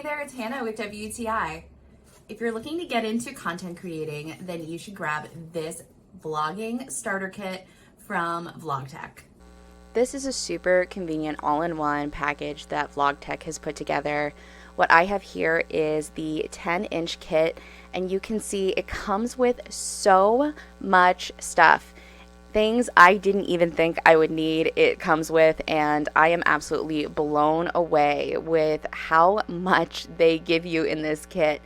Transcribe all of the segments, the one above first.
there, it's Hannah with WTI. If you're looking to get into content creating, then you should grab this vlogging starter kit from Vlogtech. This is a super convenient all-in-one package that Vlogtech has put together. What I have here is the 10-inch kit, and you can see it comes with so much stuff. Things I didn't even think I would need, it comes with, and I am absolutely blown away with how much they give you in this kit.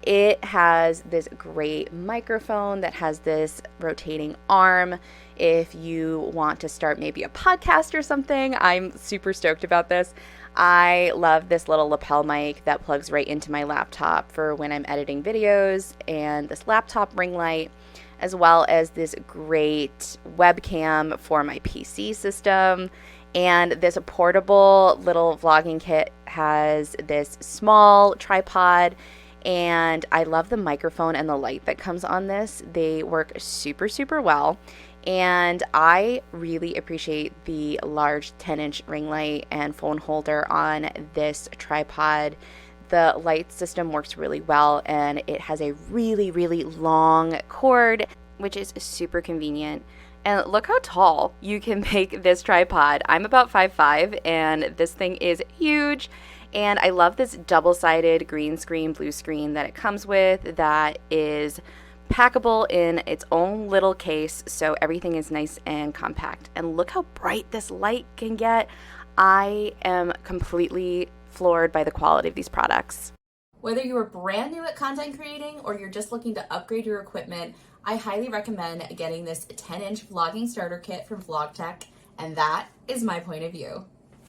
It has this great microphone that has this rotating arm. If you want to start maybe a podcast or something, I'm super stoked about this. I love this little lapel mic that plugs right into my laptop for when I'm editing videos, and this laptop ring light, as well as this great webcam for my PC system. And this portable little vlogging kit has this small tripod, and I love the microphone and the light that comes on this. They work super, super well. And I really appreciate the large 10-inch ring light and phone holder on this tripod. The light system works really well, and it has a really, really long cord, which is super convenient. And look how tall you can make this tripod. I'm about 5'5", and this thing is huge. And I love this double-sided green screen, blue screen that it comes with that is packable in its own little case, so everything is nice and compact. And look how bright this light can get. I am completely floored by the quality of these products. Whether you are brand new at content creating or you're just looking to upgrade your equipment, I highly recommend getting this 10-inch vlogging starter kit from Vlogtech, and that is my point of view.